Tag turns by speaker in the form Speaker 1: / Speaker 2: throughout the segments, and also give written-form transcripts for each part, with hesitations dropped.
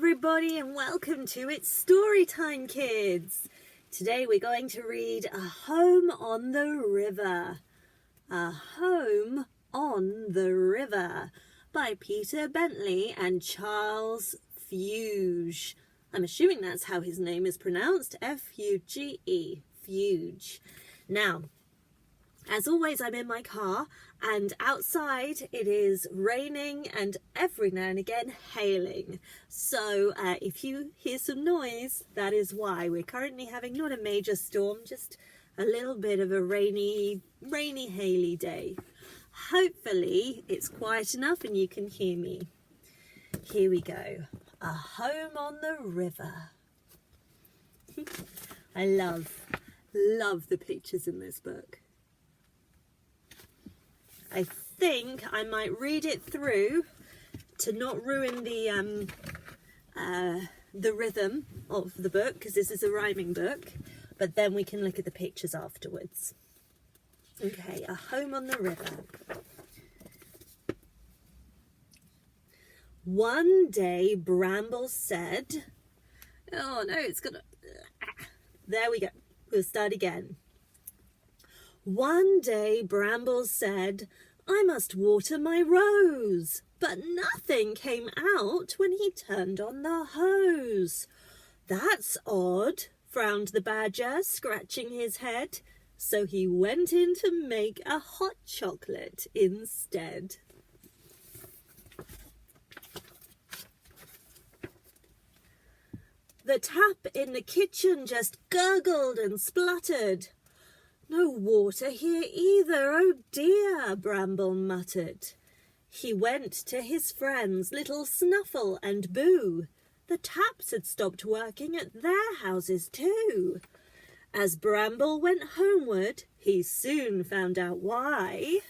Speaker 1: everybody, and welcome to It's Story Time, kids. Today we're going to read A Home on the River. A Home on the River by Peter Bentley and Charles Fuge. I'm assuming that's how his name is pronounced, F-U-G-E, Fuge. Now, as always, I'm in my car, and outside it is raining and every now and again hailing. So if you hear some noise, that is why. We're currently having not a major storm, just a little bit of a rainy, haily day. Hopefully it's quiet enough and you can hear me. Here we go. A Home on the River. I love the pictures in this book. I think I might read it through to not ruin the rhythm of the book, because this is a rhyming book, but then we can look at the pictures afterwards. Okay, A Home on the River. One day Bramble said, oh no, it's gonna, there we go, we'll start again. One day Bramble said, I must water my rose, but nothing came out when he turned on the hose. That's odd, frowned the Badger, scratching his head, so he went in to make a hot chocolate instead. The tap in the kitchen just gurgled and spluttered. No water here either, oh dear, Bramble muttered. He went to his friends, Little Snuffle and Boo. The taps had stopped working at their houses too. As Bramble went homeward, he soon found out why.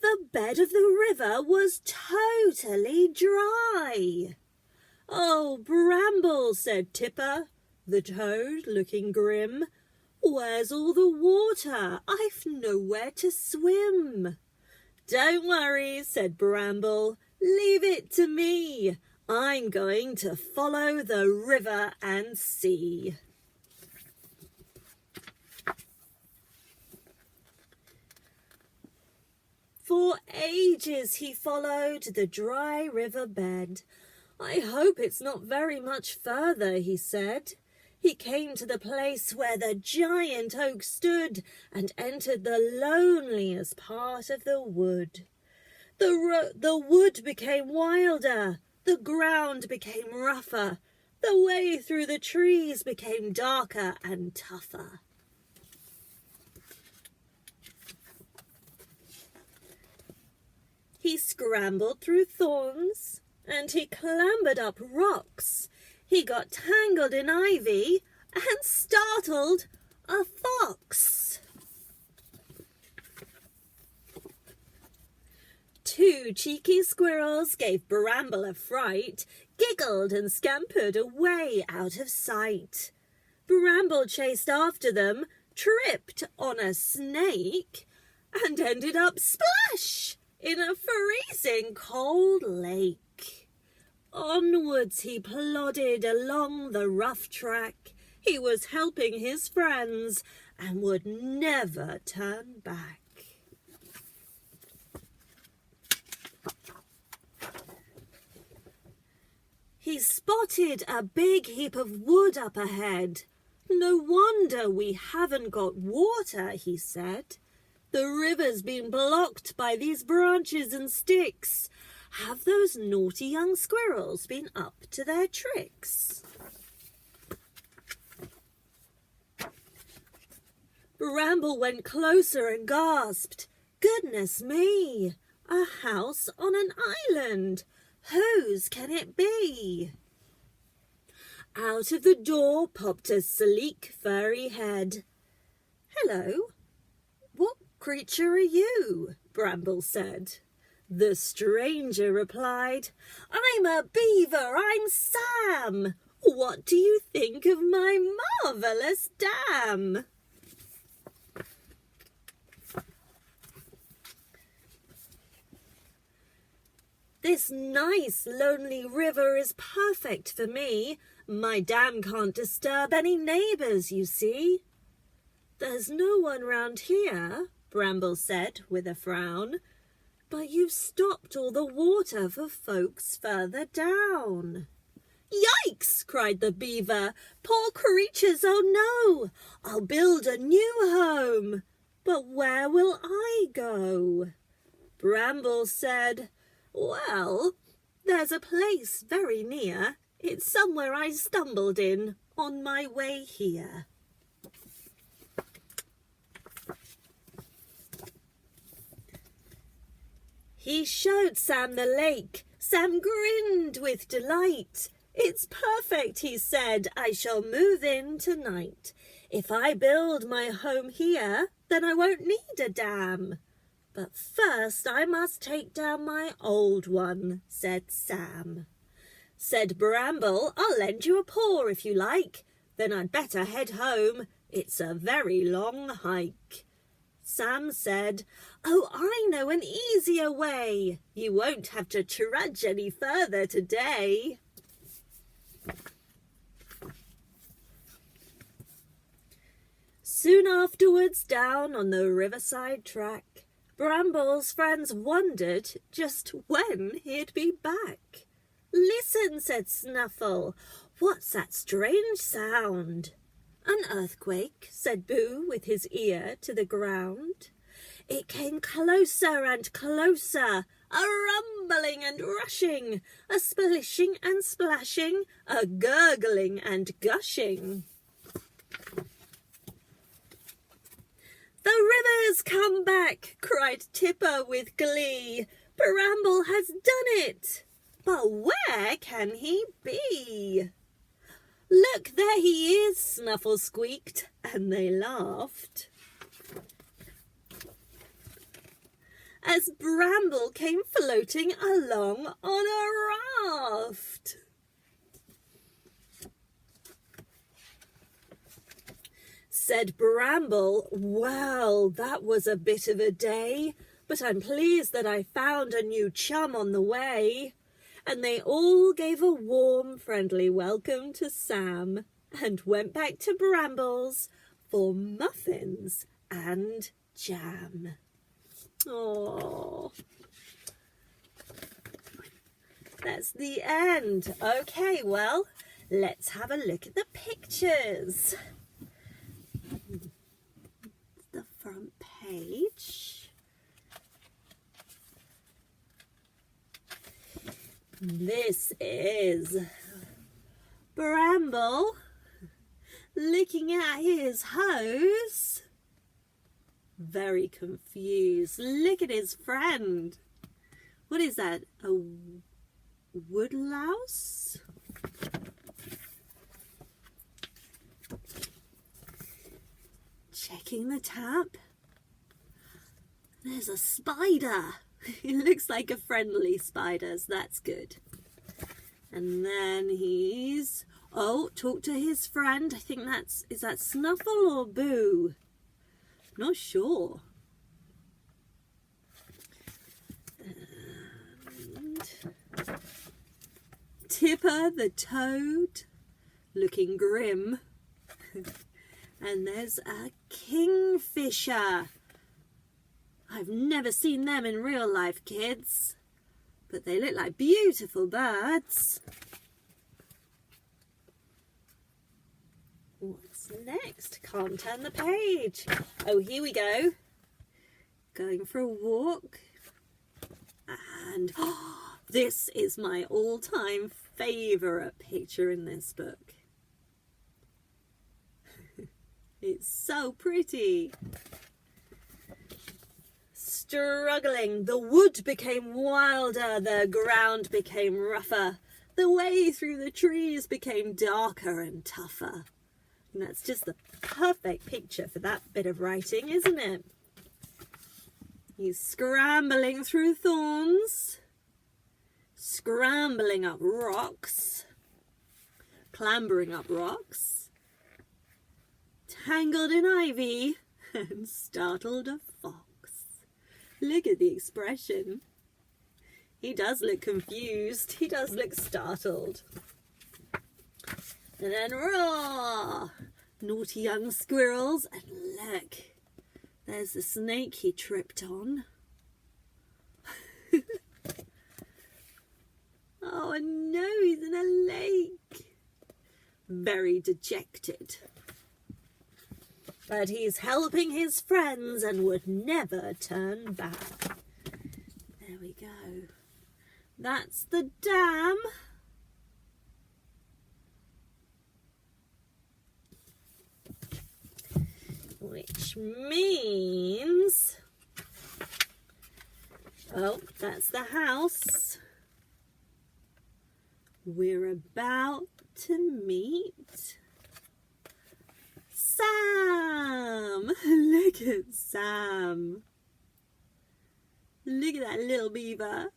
Speaker 1: The bed of the river was totally dry. Oh, Bramble, said Tipper, the toad, looking grim. Where's all the water? I've nowhere to swim. Don't worry, said Bramble. Leave it to me. I'm going to follow the river and see. For ages he followed the dry river bed. I hope it's not very much further, he said. He came to the place where the giant oak stood and entered the loneliest part of the wood. The wood became wilder, the ground became rougher, the way through the trees became darker and tougher. He scrambled through thorns and he clambered up rocks. He got tangled in ivy and startled a fox. Two cheeky squirrels gave Bramble a fright, giggled and scampered away out of sight. Bramble chased after them, tripped on a snake, and ended up splash in a freezing cold lake. Onwards he plodded along the rough track. He was helping his friends and would never turn back. He spotted a big heap of wood up ahead. No wonder we haven't got water, he said. The river's been blocked by these branches and sticks. Have those naughty young squirrels been up to their tricks? Bramble went closer and gasped, Goodness me, a house on an island. Whose can it be? Out of the door popped a sleek, furry head. Hello, what creature are you? Bramble said. The stranger replied, I'm a beaver, I'm Sam. What do you think of my marvellous dam? This nice, lonely river is perfect for me. My dam can't disturb any neighbours, you see. There's no one round here, Bramble said with a frown. But you've stopped all the water for folks further down. Yikes, cried the beaver. Poor creatures, oh no! I'll build a new home. But where will I go? Bramble said, well, there's a place very near. It's somewhere I stumbled in on my way here. He showed Sam the lake. Sam grinned with delight. It's perfect, he said. I shall move in tonight. If I build my home here, then I won't need a dam. But first I must take down my old one, said Sam. Said Bramble, I'll lend you a paw if you like. Then I'd better head home. It's a very long hike. Sam said, oh, I know an easier way. You won't have to trudge any further today. Soon afterwards, down on the riverside track, Bramble's friends wondered just when he'd be back. Listen, said Snuffle. What's that strange sound? An earthquake, said Boo with his ear to the ground. It came closer and closer, a rumbling and rushing, a splishing and splashing, a gurgling and gushing. The river's come back, cried Tipper with glee. Bramble has done it. But where can he be? Look, there he is, Snuffle squeaked, and they laughed. As Bramble came floating along on a raft. Said Bramble, well, that was a bit of a day, but I'm pleased that I found a new chum on the way. And they all gave a warm, friendly welcome to Sam and went back to Bramble's for muffins and jam. Oh, that's the end. Okay, well, let's have a look at the pictures. The front page. This is Bramble looking at his hose. Very confused. Look at his friend. What is that? A woodlouse? Checking the tap. There's a spider. It looks like a friendly spider, so that's good. And then he's... oh, talk to his friend. I think that's... is that Snuffle or Boo? Not sure. And Tipper the toad, looking grim. And there's a kingfisher. I've never seen them in real life, kids, but they look like beautiful birds. What's next? Can't turn the page. Oh, here we go. Going for a walk. And oh, this is my all-time favourite picture in this book. It's so pretty. Struggling, the wood became wilder, the ground became rougher, the way through the trees became darker and tougher. And that's just the perfect picture for that bit of writing, isn't it? He's scrambling through thorns, scrambling up rocks, clambering up rocks, tangled in ivy, and startled a fox. Look at the expression. He does look confused. He does look startled. And then, roar! Naughty young squirrels. And look, there's the snake he tripped on. Oh no, he's in a lake. Very dejected. But he's helping his friends and would never turn back. There we go. That's the dam. Which means... oh, that's the house. We're about to meet Sam. Look at Sam. Look at that little beaver.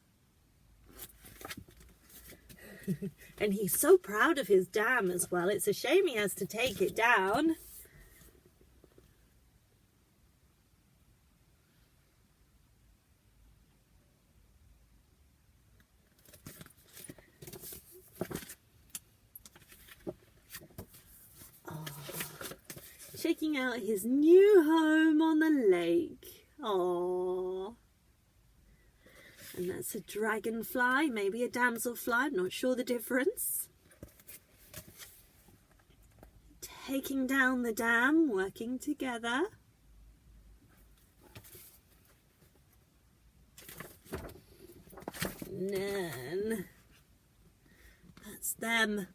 Speaker 1: And he's so proud of his dam as well. It's a shame he has to take it down. Checking out his new home on the lake. Aww. And that's a dragonfly, maybe a damselfly, I'm not sure the difference. Taking down the dam, working together. And then that's them.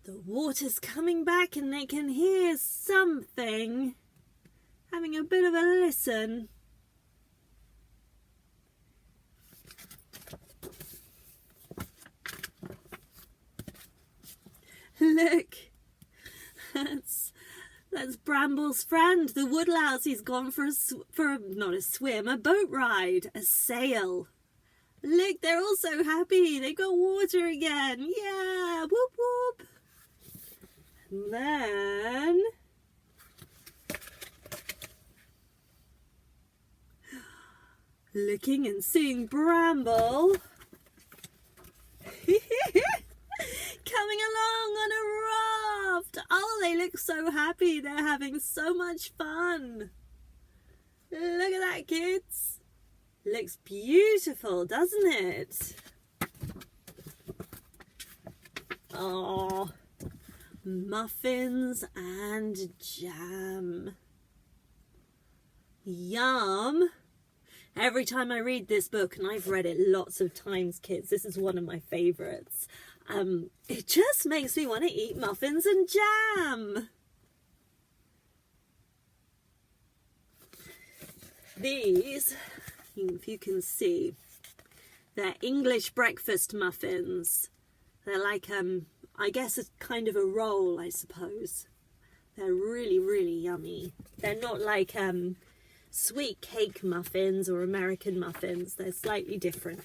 Speaker 1: The water's coming back and they can hear something. Having a bit of a listen. Look, that's Bramble's friend, the woodlouse. He's gone for not a swim, a boat ride, a sail. Look, they're all so happy. They've got water again. Yeah, whoop whoop. And then looking and seeing Bramble coming along on a raft. Oh, they look so happy. They're having so much fun. Look at that, kids. Looks beautiful, doesn't it? Oh, muffins and jam. Yum. Every time I read this book, and I've read it lots of times, kids, this is one of my favourites. It just makes me want to eat muffins and jam. These, if you can see, they're English breakfast muffins. They're like, I guess a kind of a roll, I suppose. They're really, really yummy. They're not like sweet cake muffins or American muffins. They're slightly different.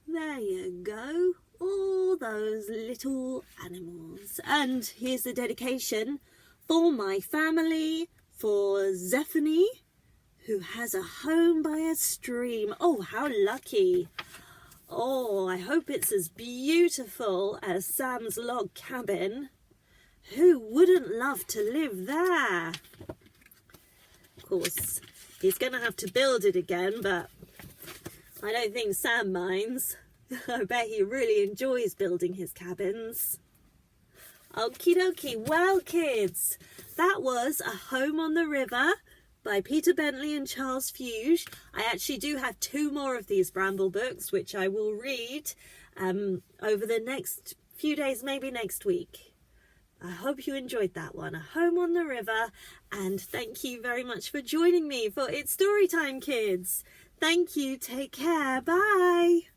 Speaker 1: There you go. All those little animals. And here's the dedication for my family, for Zephany, who has a home by a stream. Oh, how lucky. Oh, I hope it's as beautiful as Sam's log cabin. Who wouldn't love to live there? Of course, he's going to have to build it again, but I don't think Sam minds. I bet he really enjoys building his cabins. Okie dokie. Well, kids, that was A Home on the River by Peter Bentley and Charles Fuge. I actually do have 2 more of these Bramble books, which I will read over the next few days, maybe next week. I hope you enjoyed that one, A Home on the River, and thank you very much for joining me for It's Story Time, kids. Thank you, take care, bye.